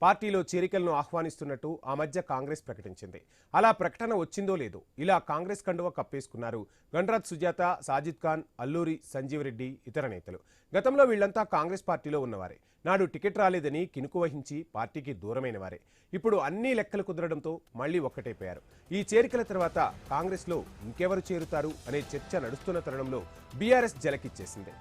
పార్టీలో చేరికలను ఆహ్వానిస్తున్నట్టు ఆ మధ్య కాంగ్రెస్ ప్రకటించింది. అలా ప్రకటన వచ్చిందో లేదో ఇలా కాంగ్రెస్ కండువ కప్పేసుకున్నారు గణరాజ్ సుజాత, సాజిద్ ఖాన్, అల్లూరి సంజీవ్ రెడ్డి, ఇతర నేతలు. గతంలో వీళ్లంతా కాంగ్రెస్ పార్టీలో ఉన్నవారే. నాడు టికెట్ రాలేదని కినుకు వహించి పార్టీకి దూరమైన వారే. ఇప్పుడు అన్ని లెక్కలు కుదరడంతో మళ్లీ ఒక్కటైపోయారు. ఈ చేరికల తర్వాత కాంగ్రెస్లో ఇంకెవరు చేరుతారు అనే చర్చ నడుస్తున్న తరుణంలో బీఆర్ఎస్ జలకిచ్చేసింది.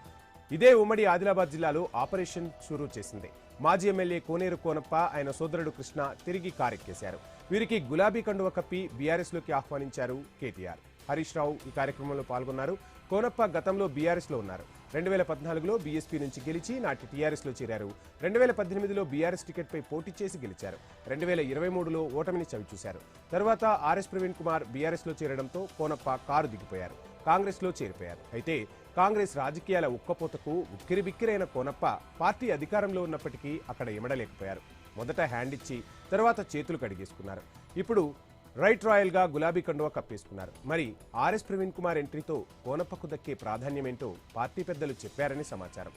ఇదే ఉమ్మడి ఆదిలాబాద్ జిల్లాలో ఆపరేషన్ షురూ చేసింది. మాజీ ఎమ్మెల్యే కోనేరు కోనప్ప, ఆయన సోదరుడు కృష్ణ తిరిగి కారెక్కేశారు. వీరికి గులాబీ కండువ కప్పి బీఆర్ఎస్లోకి ఆహ్వానించారు కేటీఆర్. హరీష్ రావు ఈ కార్యక్రమంలో పాల్గొన్నారు. కోనప్ప గతంలో బీఆర్ఎస్లో ఉన్నారు. 2014లో బీఎస్పీ నుంచి గెలిచి నాటి టీఆర్ఎస్లో చేరారు. 2018లో బీఆర్ఎస్ టికెట్పై పోటీ చేసి గెలిచారు. 2023లో ఓటమిని చవిచూశారు. తర్వాత ఆర్ఎస్ ప్రవీణ్ కుమార్ బీఆర్ఎస్లో చేరడంతో కోనప్ప కారు దిగిపోయారు. కాంగ్రెస్లో చేరిపోయారు. అయితే కాంగ్రెస్ రాజకీయాల ఉక్కపోతకు ఉక్కిరిబిక్కిరైన కోనప్ప పార్టీ అధికారంలో ఉన్నప్పటికీ అక్కడ ఇమడలేకపోయారు. మొదట హ్యాండ్ ఇచ్చి తర్వాత చేతులు కడిగేసుకున్నారు. ఇప్పుడు రైట్ రాయల్గా గులాబీ కండువా కప్పేసుకున్నారు. మరి ఆర్ఎస్ ప్రవీణ్ కుమార్ ఎంట్రీతో కోనప్పకు దక్కే ప్రాధాన్యమేంటో పార్టీ పెద్దలు చెప్పారని సమాచారం.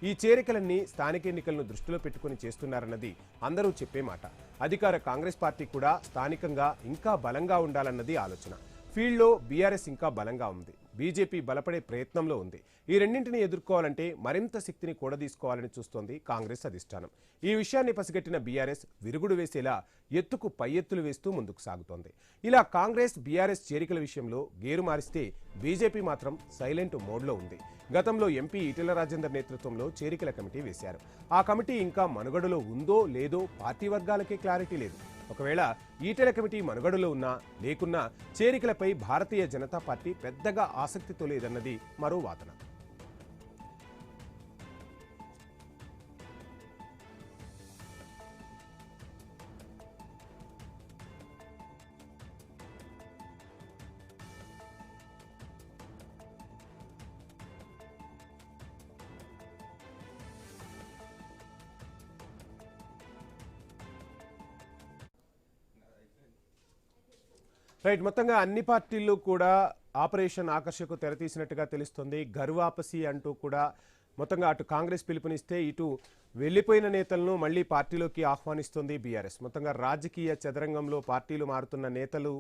ఈ చేరికలన్నీ స్థానిక ఎన్నికలను దృష్టిలో పెట్టుకుని చేస్తున్నారన్నది అందరూ చెప్పే మాట. అధికార కాంగ్రెస్ పార్టీ కూడా స్థానికంగా ఇంకా బలంగా ఉండాలన్నది ఆలోచన. ఫీల్డ్లో బీఆర్ఎస్ ఇంకా బలంగా ఉంది. బీజేపీ బలపడే ప్రయత్నంలో ఉంది. ఈ రెండింటిని ఎదుర్కోవాలంటే మరింత శక్తిని కూడదీసుకోవాలని చూస్తోంది కాంగ్రెస్ అధిష్టానం. ఈ విషయాన్ని పసిగట్టిన బీఆర్ఎస్ విరుగుడు వేసేలా ఎత్తుకు పై ఎత్తులు వేస్తూ ముందుకు సాగుతోంది. ఇలా కాంగ్రెస్ బీఆర్ఎస్ చేరికల విషయంలో గేరు మారిస్తే బీజేపీ మాత్రం సైలెంట్ మోడ్లో ఉంది. గతంలో ఎంపీ ఈటెల రాజేందర్ నేతృత్వంలో చేరికల కమిటీ వేశారు. ఆ కమిటీ ఇంకా మనుగడలో ఉందో లేదో పార్టీ వర్గాలకే క్లారిటీ లేదు. ఒకవేళ ఈటెల కమిటీ మనుగడలో ఉన్నా లేకున్నా చేరికలపై భారతీయ జనతా పార్టీ పెద్దగా ఆసక్తితో లేదన్నది మరో వాదన. రైట్, మొత్తంగా అన్ని పార్టీలు కూడా ఆపరేషన్ ఆకర్షకు తెరతీసినట్టుగా తెలుస్తుంది. గర్వాపసి అంటూ కూడా మొత్తంగా అటు కాంగ్రెస్ పిలుపునిస్తే ఇటు వెళ్లిపోయిన నేతలను మళ్లీ పార్టీలోకి ఆహ్వానిస్తుంది బీఆర్ఎస్. మొత్తంగా రాజకీయ చదరంగంలో పార్టీలు మారుతున్న నేతలు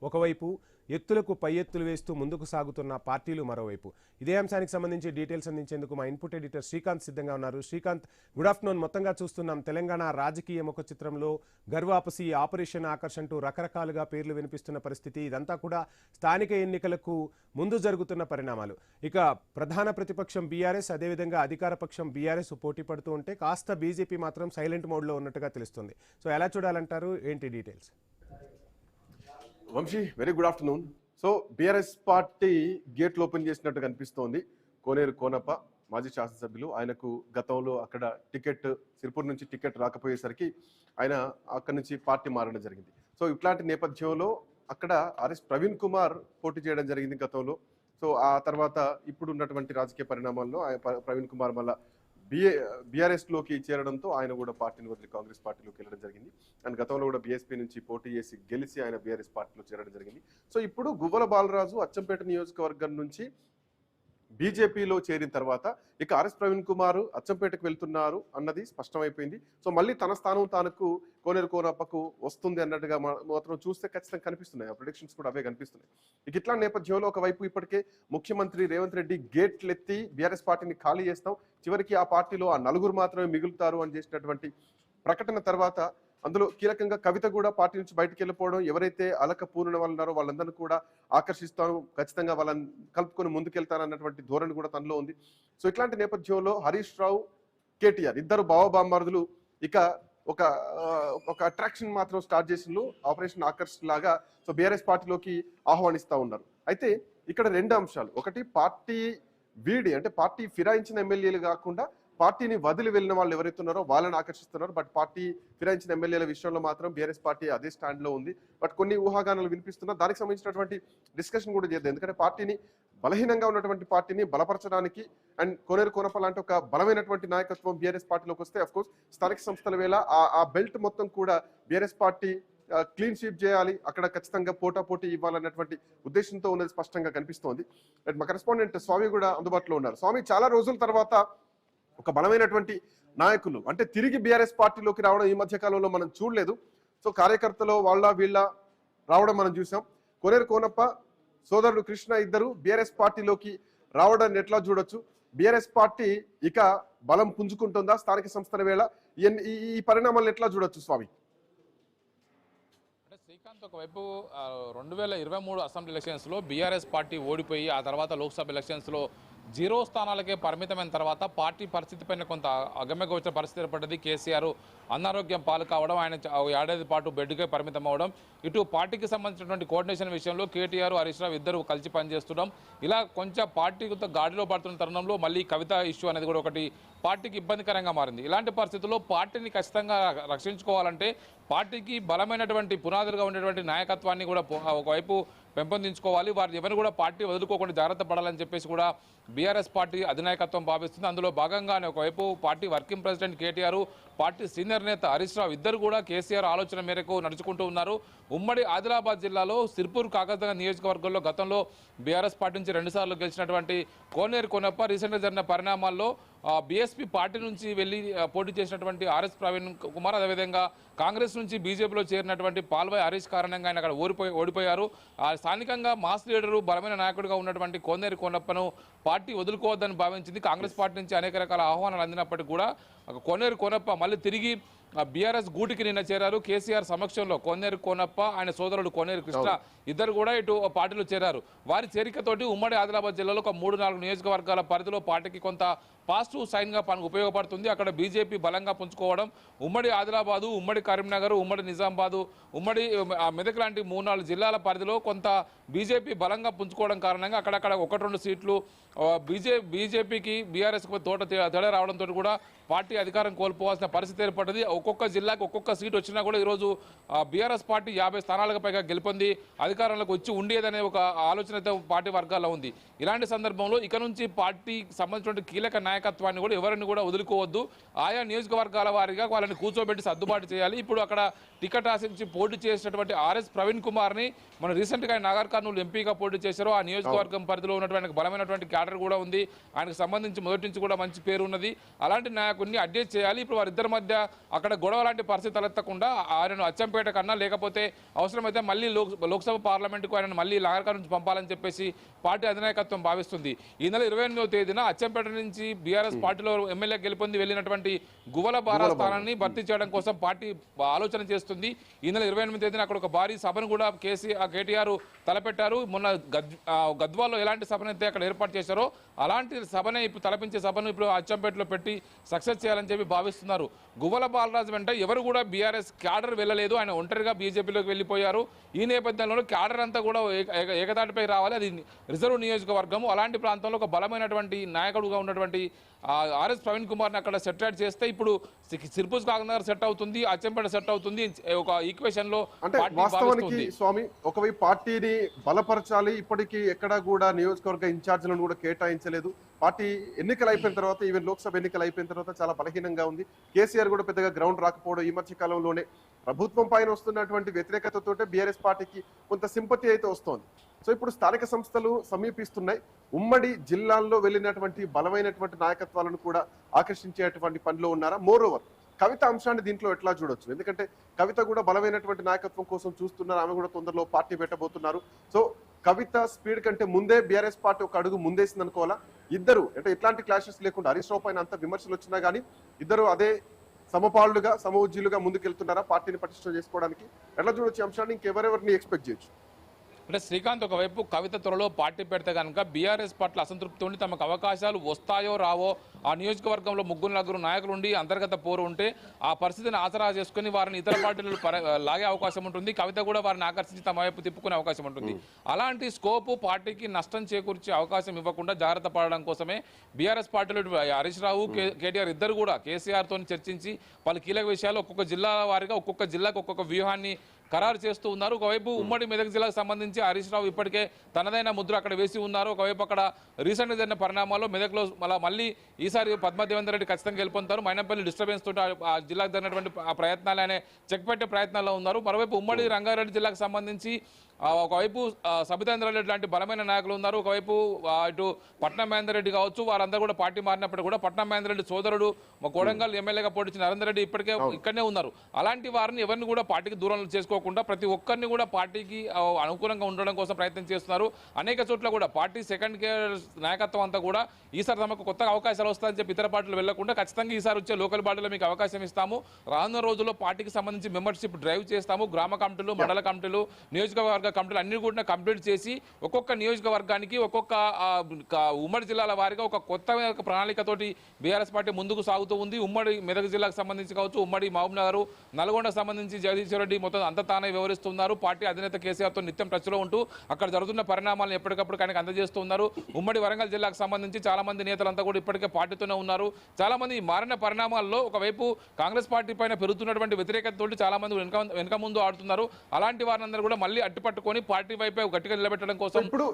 ఒకవైపు, ఎత్తులకు పై ఎత్తులు వేస్తూ ముందుకు సాగుతున్న పార్టీలు మరోవైపు. ఇదే అంశానికి సంబంధించి డీటెయిల్స్ అందించేందుకు మా ఇన్పుట్ ఎడిటర్ శ్రీకాంత్ సిద్ధంగా ఉన్నారు. Srikanth, good afternoon. మొత్తంగా చూస్తున్నాం తెలంగాణ రాజకీయ ముఖ చిత్రంలో గర్వాపసి, ఆపరేషన్ ఆకర్ష్ అంటూ రకరకాలుగా పేర్లు వినిపిస్తున్న పరిస్థితి. ఇదంతా కూడా స్థానిక ఎన్నికలకు ముందు జరుగుతున్న పరిణామాలు. ఇక ప్రధాన ప్రతిపక్షం బీఆర్ఎస్, అదేవిధంగా అధికార పక్షం బీఆర్ఎస్ పోటీ పడుతూ ఉంటే కాస్త బీజేపీ మాత్రం సైలెంట్ మోడ్లో ఉన్నట్టుగా తెలుస్తుంది. సో ఎలా చూడాలంటారు, ఏంటి details? Vamsi, very good afternoon. So BRS party గేట్లు ఓపెన్ చేసినట్టు కనిపిస్తోంది. కోనేరు కోనప్ప మాజీ శాసనసభ్యులు, ఆయనకు గతంలో అక్కడ టికెట్, సిరిపూర్ నుంచి టికెట్ రాకపోయేసరికి ఆయన అక్కడి నుంచి పార్టీ మారడం జరిగింది. సో ఇట్లాంటి నేపథ్యంలో అక్కడ ఆర్ఎస్ ప్రవీణ్ కుమార్ పోటీ చేయడం జరిగింది గతంలో. సో ఆ తర్వాత ఇప్పుడు ఉన్నటువంటి రాజకీయ పరిణామాల్లో ప్రవీణ్ కుమార్ మళ్ళా బీఆర్ఎస్లోకి చేరడంతో ఆయన కూడా పార్టీని వదిలి కాంగ్రెస్ పార్టీలోకి వెళ్ళడం జరిగింది. అండ్ గతంలో కూడా బీఎస్పీ నుంచి పోటీ చేసి గెలిచి ఆయన బీఆర్ఎస్ పార్టీలో చేరడం జరిగింది. సో ఇప్పుడు గువ్వల బాలరాజు అచ్చంపేట నియోజకవర్గం నుంచి బీజేపీలో చేరిన తర్వాత ఇక ఆర్ఎస్ ప్రవీణ్ కుమార్ అచ్చంపేటకు వెళ్తున్నారు అన్నది స్పష్టమైపోయింది. సో మళ్ళీ తన స్థానం తనకు కోనేరు కోనప్పకు వస్తుంది అన్నట్టుగా మాత్రం చూస్తే ఖచ్చితంగా కనిపిస్తున్నాయి. ఆ ప్రొడిక్షన్స్ కూడా అవే కనిపిస్తున్నాయి. ఇక ఇట్లా నేపథ్యంలో ఒకవైపు ఇప్పటికే ముఖ్యమంత్రి రేవంత్ రెడ్డి గేట్లెత్తి బీఆర్ఎస్ పార్టీని ఖాళీ చేస్తాం, చివరికి ఆ పార్టీలో ఆ నలుగురు మాత్రమే మిగులుతారు అని చేసినటువంటి ప్రకటన తర్వాత అందులో కీలకంగా కవిత కూడా పార్టీ నుంచి బయటకు వెళ్ళిపోవడం, ఎవరైతే అలక పూర్ణ వాళ్ళు ఉన్నారో వాళ్ళందరినీ కూడా ఆకర్షిస్తాను, ఖచ్చితంగా వాళ్ళని కలుపుకొని ముందుకెళ్తానన్నటువంటి ధోరణి కూడా తనలో ఉంది. సో ఇట్లాంటి నేపథ్యంలో హరీష్ రావు, కేటీఆర్ ఇద్దరు బావబామ్మారుదులు ఇక ఒక అట్రాక్షన్ మాత్రం స్టార్ట్ చేసిండ్రు, ఆపరేషన్ ఆకర్ష్ లాగా. సో బీఆర్ఎస్ పార్టీలోకి ఆహ్వానిస్తూ ఉన్నారు. అయితే ఇక్కడ రెండు అంశాలు. ఒకటి, పార్టీ వీడి అంటే పార్టీ ఫిరాయించిన ఎమ్మెల్యేలు కాకుండా పార్టీని వదిలి వెళ్ళిన వాళ్ళు ఎవరైతే ఉన్నారో వాళ్ళని ఆకర్షిస్తున్నారు. బట్ పార్టీ ఫిరాయించిన ఎమ్మెల్యేల విషయంలో మాత్రం బీఆర్ఎస్ పార్టీ అదే స్టాండ్లో ఉంది. బట్ కొన్ని ఊహాగానాలు వినిపిస్తున్నా, దానికి సంబంధించినటువంటి డిస్కషన్ కూడా చేద్దాం. ఎందుకంటే పార్టీని బలహీనంగా ఉన్నటువంటి పార్టీని బలపరచడానికి అండ్ కోనేరు కోనప్ప లాంటి ఒక బలమైనటువంటి నాయకత్వం బీఆర్ఎస్ పార్టీలోకి వస్తే అఫ్కోర్స్ స్థానిక సంస్థల వేళ ఆ బెల్ట్ మొత్తం కూడా బీఆర్ఎస్ పార్టీ క్లీన్ స్వీప్ చేయాలి, అక్కడ ఖచ్చితంగా పోటాపోటీ ఇవ్వాలన్నటువంటి ఉద్దేశంతో ఉన్నది స్పష్టంగా కనిపిస్తోంది. అండ్ మా కరెస్పాండెంట్ స్వామి కూడా అందుబాటులో ఉన్నారు. స్వామి, చాలా రోజుల తర్వాత ఒక బలమైనటువంటి నాయకులు అంటే తిరిగి బీఆర్ఎస్ పార్టీలోకి రావడం ఈ మధ్య కాలంలో మనం చూడలేదు. సో కార్యకర్తలు వాళ్ళ వీళ్ళ రావడం మనం చూసాం. కోనేరు కోనప్ప సోదరుడు కృష్ణ ఇద్దరు బీఆర్ఎస్ పార్టీలోకి రావడాన్ని ఎట్లా చూడొచ్చు? బీఆర్ఎస్ పార్టీ ఇక బలం పుంజుకుంటుందా స్థానిక సంస్థల వేళ? ఈ పరిణామాలను ఎట్లా చూడొచ్చు స్వామి? శ్రీకాంత్, ఒకవైపు 2023 అసెంబ్లీ ఎలక్షన్స్లో బీఆర్ఎస్ పార్టీ ఓడిపోయి ఆ తర్వాత లోక్సభ ఎలక్షన్స్లో 0 స్థానాలకే పరిమితమైన తర్వాత పార్టీ పరిస్థితి పైన కొంత అగమ్యగోచర పరిస్థితి ఏర్పడ్డది. కేసీఆర్ అనారోగ్యం పాలు కావడం, ఆయన ఏడాది పాటు బెడ్కే పరిమితం అవ్వడం, ఇటు పార్టీకి సంబంధించినటువంటి కోఆర్డినేషన్ విషయంలో కేటీఆర్, హరీష్ రావు ఇద్దరు కలిసి పనిచేస్తుండడం, ఇలా కొంచెం పార్టీ గాడిలో పడుతున్న తరుణంలో మళ్ళీ కవిత ఇష్యూ అనేది కూడా ఒకటి పార్టీకి ఇబ్బందికరంగా మారింది. ఇలాంటి పరిస్థితుల్లో పార్టీని ఖచ్చితంగా రక్షించుకోవాలంటే పార్టీకి బలమైనటువంటి పునాదులుగా ఉండేటువంటి నాయకత్వాన్ని కూడా ఒకవైపు పెంపొందించుకోవాలి. వారు ఎవరు కూడా పార్టీ వదులుకోకుండా జాగ్రత్త పడాలని చెప్పేసి కూడా బీఆర్ఎస్ పార్టీ అధినాయకత్వం భావిస్తుంది. అందులో భాగంగానే ఒకవైపు party working president KTR, party senior నేత హరీష్ రావు ఇద్దరు కూడా కేసీఆర్ ఆలోచన మేరకు నడుచుకుంటూ ఉన్నారు. ఉమ్మడి ఆదిలాబాద్ జిల్లాలో సిర్పూర్ కాకతీయ నియోజకవర్గంలో గతంలో బీఆర్ఎస్ పార్టీ నుంచి 2 సార్లు గెలిచినటువంటి కోనేరు కోనప్ప రీసెంట్గా జరిగిన పరిణామాల్లో బీఎస్పీ పార్టీ నుంచి వెళ్ళి పోటీ చేసినటువంటి ఆర్ఎస్ ప్రవీణ్ కుమార్, అదేవిధంగా కాంగ్రెస్ నుంచి బీజేపీలో చేరినటువంటి పాల్వాయి హరీష్ కారణంగా ఆయన అక్కడ ఓడిపోయారు. స్థానికంగా మాస్ లీడరు, బలమైన నాయకుడిగా ఉన్నటువంటి కోనేరు కోనప్పను పార్టీ వదులుకోవద్దని భావించింది. కాంగ్రెస్ పార్టీ నుంచి అనేక రకాల ఆహ్వానాలు అందినప్పటికీ కూడా కోనేరు కోనప్ప మళ్ళీ తిరిగి బీఆర్ఎస్ గూటికి నిన్న చేరారు. కేసీఆర్ సమక్షంలో కోనేరు కోనప్ప, ఆయన సోదరుడు కోనేరు కృష్ణ ఇద్దరు కూడా ఇటు పార్టీలో చేరారు. వారి చేరికతోటి ఉమ్మడి ఆదిలాబాద్ జిల్లాలో ఒక 3-4 నియోజకవర్గాల పరిధిలో పార్టీకి కొంత పాజిటివ్ సైన్గా ఉపయోగపడుతుంది. అక్కడ బీజేపీ బలంగా పుంజుకోవడం, ఉమ్మడి ఆదిలాబాదు, ఉమ్మడి కరీంనగర్, ఉమ్మడి నిజామాబాదు, ఉమ్మడి మెదక్ లాంటి 3-4 జిల్లాల పరిధిలో కొంత బీజేపీ బలంగా పుంజుకోవడం కారణంగా అక్కడక్కడ 1-2 సీట్లు బీజేపీకి బీఆర్ఎస్కి తేడా రావడంతో కూడా పార్టీ అధికారం కోల్పోవాల్సిన పరిస్థితి ఏర్పడింది. ఒక్కొక్క జిల్లాకు ఒక్కొక్క సీట్ వచ్చినా కూడా ఈరోజు బీఆర్ఎస్ పార్టీ 50 స్థానాలకు పైగా గెలుపొంది అధికారంలోకి వచ్చి ఉండేదనే ఒక ఆలోచన అయితే పార్టీ వర్గాల్లో ఉంది. ఇలాంటి సందర్భంలో ఇక నుంచి పార్టీకి సంబంధించిన కీలక నాయకత్వాన్ని కూడా ఎవరిని కూడా వదులుకోవద్దు. ఆయా నియోజకవర్గాల వారిగా వాళ్ళని కూర్చోబెట్టి సర్దుబాటు చేయాలి. ఇప్పుడు అక్కడ టికెట్ ఆశించి పోటీ చేసినటువంటి ఆర్ఎస్ ప్రవీణ్ కుమార్ని మనం రీసెంట్గా ఆయన నాగర్ కర్నూలు ఎంపీగా పోటీ చేశారు. ఆ నియోజకవర్గం పరిధిలో ఉన్నటువంటి బలమైనటువంటి క్యాడర్ కూడా ఉంది. ఆయనకు సంబంధించి మొదటి నుంచి కూడా మంచి పేరు ఉన్నది. అలాంటి నాయకుడిని అడ్జస్ట్ చేయాలి. ఇప్పుడు వారిద్దరి మధ్య అక్కడ గొడవ లాంటి పరిస్థితి తలెత్తకుండా ఆయనను అచ్చంపేట కన్నా లేకపోతే అవసరమైతే మళ్ళీ లోక్సభ పార్లమెంటుకు ఆయనను మళ్ళీ నాగర్ కర్నూలు నుంచి పంపాలని చెప్పేసి పార్టీ అధినాయకత్వం భావిస్తుంది. ఈ నెల 28వ తేదీన అచ్చంపేట నుంచి బీఆర్ఎస్ పార్టీలో ఎమ్మెల్యే గెలుపొంది వెళ్ళినటువంటి గువ్వల బారా స్థానాన్ని భర్తీ చేయడం కోసం పార్టీ ఆలోచన చేస్తుంది. ఈ నెల 28వ తేదీన అక్కడ ఒక భారీ సభను కూడా కేటీఆర్ తలపెట్టారు. మొన్న గద్వాల్లో ఎలాంటి సభనైతే అక్కడ ఏర్పాటు చేశారో అలాంటి సభనే ఇప్పుడు తలపించే సభను ఇప్పుడు అచ్చంపేటలో పెట్టి సక్సెస్ చేయాలని చెప్పి భావిస్తున్నారు. గువ్వల బాలరాజు వెంట ఎవరు కూడా బీఆర్ఎస్ క్యాడర్ వెళ్ళలేదు. ఆయన ఒంటరిగా బీజేపీలోకి వెళ్ళిపోయారు. ఈ నేపథ్యంలో క్యాడర్ అంతా కూడా ఏకతాటిపై రావాలి. అది రిజర్వ్ నియోజకవర్గము. అలాంటి ప్రాంతంలో ఒక బలమైనటువంటి నాయకుడుగా ఉన్నటువంటి ఆర్ఎస్ ప్రవీణ్ కుమార్ని అక్కడ సెటిల్ చేస్తే ఇప్పుడు సిర్పూర్ కాకినాడ సెట్ అవుతుంది, అచ్చంపేట సెట్ అవుతుంది. ఒక ఈక్వేషన్ లో అంటే వాస్తవానికి స్వామి ఒకవైపు పార్టీని బలపరచాలి. ఇప్పటికీ ఎక్కడా కూడా నియోజకవర్గ ఇన్ఛార్జీలను కూడా కేటాయించలేదు. పార్టీ ఎన్నికలు అయిపోయిన తర్వాత, ఈవెన్ లోక్సభ ఎన్నికలు అయిపోయిన తర్వాత చాలా బలహీనంగా ఉంది. కేసీఆర్ కూడా పెద్దగా గ్రౌండ్ రాకపోవడం, ఈ మధ్య కాలంలోనే ప్రభుత్వం పైన వస్తున్నటువంటి వ్యతిరేకతతోటే బీఆర్ఎస్ పార్టీకి కొంత సింపతి అయితే వస్తోంది. సో ఇప్పుడు స్థానిక సంస్థలు సమీపిస్తున్నాయి. ఉమ్మడి జిల్లాల్లో వెళ్ళినటువంటి బలమైనటువంటి నాయకత్వాలను కూడా ఆకర్షించేటువంటి పనిలో ఉన్నారా? మోరోవర్ కవిత అంశాన్ని దీంట్లో ఎట్లా చూడొచ్చు? ఎందుకంటే కవిత కూడా బలమైనటువంటి నాయకత్వం కోసం చూస్తున్నారు. ఆమె కూడా తొందరలో పార్టీ పెట్టబోతున్నారు. సో కవిత స్పీడ్ కంటే ముందే బీఆర్ఎస్ పార్టీ ఒక అడుగు ముందేసింది అనుకోవాలా? ఇద్దరు అంటే ఎట్లాంటి క్లాషెస్ లేకుండా హరీష్ రావు పైన అంత విమర్శలు వచ్చినా కానీ ఇద్దరు అదే సమపాలుగా సమఉజ్జీలుగా ముందుకెళ్తున్నారా పార్టీని పటిష్టం చేసుకోవడానికి? ఎట్లా చూడొచ్చు అంశాన్ని? ఇంకెవరెవరిని ఎక్స్పెక్ట్ చేయొచ్చు? అంటే శ్రీకాంత్, ఒకవైపు కవిత త్వరలో పార్టీ పెడితే కనుక బీఆర్ఎస్ పట్ల అసంతృప్తి ఉండి తమకు అవకాశాలు వస్తాయో రావో, ఆ నియోజకవర్గంలో 3-4 నాయకులు ఉండి అంతర్గత పోరు ఉంటే ఆ పరిస్థితిని ఆసరా చేసుకుని వారిని ఇతర పార్టీలు లాగే అవకాశం ఉంటుంది. కవిత కూడా వారిని ఆకర్షించి తమ వైపు తిప్పుకునే అవకాశం ఉంటుంది. అలాంటి స్కోపు పార్టీకి నష్టం చేకూర్చే అవకాశం ఇవ్వకుండా జాగ్రత్త పడడం కోసమే బీఆర్ఎస్ పార్టీలో హరీష్ రావు, కేటీఆర్ ఇద్దరు కూడా కేసీఆర్తో చర్చించి పలు కీలక విషయాలు ఒక్కొక్క జిల్లాల వారిగా ఒక్కొక్క జిల్లాకు ఒక్కొక్క వ్యూహాన్ని ఖరారు చేస్తూ ఉన్నారు. ఒకవైపు ఉమ్మడి మెదక్ జిల్లాకు సంబంధించి హరీష్ రావు ఇప్పటికే తనదైన ముద్ర అక్కడ వేసి ఉన్నారు. ఒకవైపు అక్కడ రీసెంట్గా జరిగిన పరిణామాల్లో మెదక్లో మళ్ళీ ఈసారి పద్మదేవేందర్ రెడ్డి ఖచ్చితంగా గెలుపొందుతారు. మైనంపల్లి డిస్టర్బెన్స్ తోటి ఆ జిల్లాకు జరిగినటువంటి ఆ ప్రయత్నాలు ఆయన చెక్ పెట్టే ప్రయత్నాల్లో ఉన్నారు. మరోవైపు ఉమ్మడి రంగారెడ్డి జిల్లాకు సంబంధించి ఒకవైపు సబితేంద్ర రెడ్డి లాంటి బలమైన నాయకులు ఉన్నారు, ఒకవైపు ఇటు పట్నం మహేందర్ రెడ్డి కావచ్చు, వారందరూ కూడా పార్టీ మారినప్పుడు కూడా పట్నం మహేందర్ రెడ్డి సోదరుడు మా కోడంగల్ ఎమ్మెల్యేగా పోటీ నరేందర్ రెడ్డి ఇప్పటికే ఇక్కడనే ఉన్నారు. అలాంటి వారిని ఎవరిని కూడా పార్టీకి దూరం చేసుకోకుండా ప్రతి ఒక్కరిని కూడా పార్టీకి అనుకూలంగా ఉండడం కోసం ప్రయత్నం చేస్తున్నారు. అనేక చోట్ల కూడా పార్టీ సెకండ్ కేర్ నాయకత్వం అంతా కూడా ఈసారి తమకు కొత్తగా అవకాశాలు వస్తాయని చెప్పి ఇతర పార్టీలు వెళ్లకుండా ఖచ్చితంగా ఈసారి వచ్చే లోకల్ బాడీలో మీకు అవకాశం ఇస్తాము, రానున్న రోజుల్లో పార్టీకి సంబంధించి మెంబర్షిప్ డ్రైవ్ చేస్తాము, గ్రామ కమిటీలు, మండల కమిటీలు, నియోజకవర్గ కమిటీలు అన్ని కూడా కంప్లీట్ చేసి ఒక్కొక్క నియోజకవర్గానికి ఒక్కొక్క ఉమ్మడి జిల్లాల వారిగా ఒక కొత్త ప్రణాళికతోటి బీఆర్ఎస్ పార్టీ ముందుకు సాగుతూ ఉంది. ఉమ్మడి మెదక్ జిల్లాకు సంబంధించి కావచ్చు, ఉమ్మడి మహబూబ్ నగర్, నల్గొండకు సంబంధించి జగదీశ్వర్ రెడ్డి మొత్తం అంతా తానే వివరిస్తున్నారు. పార్టీ అధినేత కేసీఆర్తో నిత్యం టచ్లో ఉంటూ అక్కడ జరుగుతున్న పరిణామాలను ఎప్పటికప్పుడు ఆయనకు అందజేస్తూ ఉన్నారు. ఉమ్మడి వరంగల్ జిల్లాకు సంబంధించి చాలా మంది నేతలంతా కూడా ఇప్పటికే పార్టీతోనే ఉన్నారు. చాలా మంది మారిన పరిణామాల్లో ఒకవైపు కాంగ్రెస్ పార్టీ పైన పెరుగుతున్నటువంటి వ్యతిరేకతతో చాలా మంది వెనక ముందు ఆడుతున్నారు. అలాంటి వారందరూ కూడా మళ్ళీ అడ్డుపట్టుకొని పార్టీ వైపే గట్టిగా నిలబెట్టడం కోసం ఇప్పుడు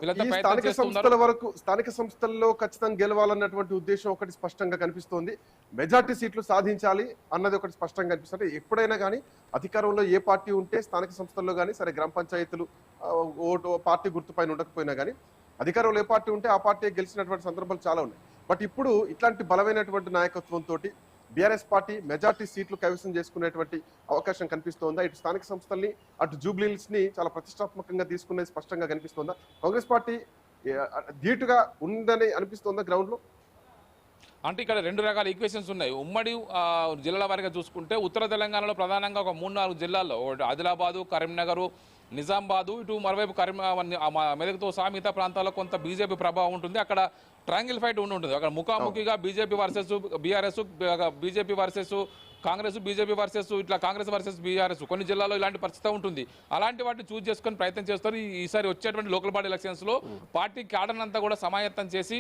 స్థానిక సంస్థల్లో ఖచ్చితంగా గెలవాలన్నటువంటి ఉద్దేశం ఒకటి స్పష్టంగా కనిపిస్తోంది. మెజార్టీ సీట్లు సాధించాలి అన్నది ఒకటి స్పష్టంగా కనిపిస్తుంది. ఎప్పుడైనా కానీ అధికారంలో ఏ పార్టీ ఉంటే స్థానిక సంస్థల్లో కానీ సరే గ్రామ పంచాయతీలు ఓటు పార్టీ గుర్తుపైన ఉండకపోయినా కానీ అధికారంలో ఏ పార్టీ ఉంటే ఆ పార్టీ గెలిచినటువంటి సందర్భాలు చాలా ఉన్నాయి. బట్ ఇప్పుడు ఇట్లాంటి బలమైనటువంటి నాయకత్వంతో బీఆర్ఎస్ పార్టీ మెజార్టీ సీట్లు కైవసం చేసుకునేటువంటి అవకాశం కనిపిస్తోందా? ఇటు స్థానిక సంస్థల్ని అటు జూబ్లీహిల్స్ ని చాలా ప్రతిష్టాత్మకంగా తీసుకునేది స్పష్టంగా కనిపిస్తోందా? కాంగ్రెస్ పార్టీ ధీటుగా ఉందని అనిపిస్తోందా గ్రౌండ్ లో? అంటే ఇక్కడ రెండు రకాల ఈక్వేషన్స్ ఉన్నాయి. ఉమ్మడి జిల్లాల వారిగా చూసుకుంటే ఉత్తర తెలంగాణలో ప్రధానంగా ఒక 3-4 జిల్లాల్లో ఆదిలాబాదు, కరీంనగర్, నిజామాబాదు, ఇటు మరోవైపు మెదక్తో సహా మిగతా ప్రాంతాల్లో కొంత బీజేపీ ప్రభావం ఉంటుంది. అక్కడ ట్రాంగిల్ ఫైట్ ఉంటుంది. అక్కడ ముఖాముఖిగా BJP versus BRS, BJP versus Congress, BJP versus ఇట్లా కాంగ్రెస్ వర్సెస్ బీఆర్ఎస్ కొన్ని జిల్లాల్లో ఇలాంటి పరిస్థితి ఉంటుంది. అలాంటి వాటిని చూస్ చేసుకొని ప్రయత్నం చేస్తారు. ఈసారి వచ్చేటువంటి లోకల్ బాడీ ఎలక్షన్స్ లో పార్టీ క్యాడర్ అంతా కూడా సమాయత్తం చేసి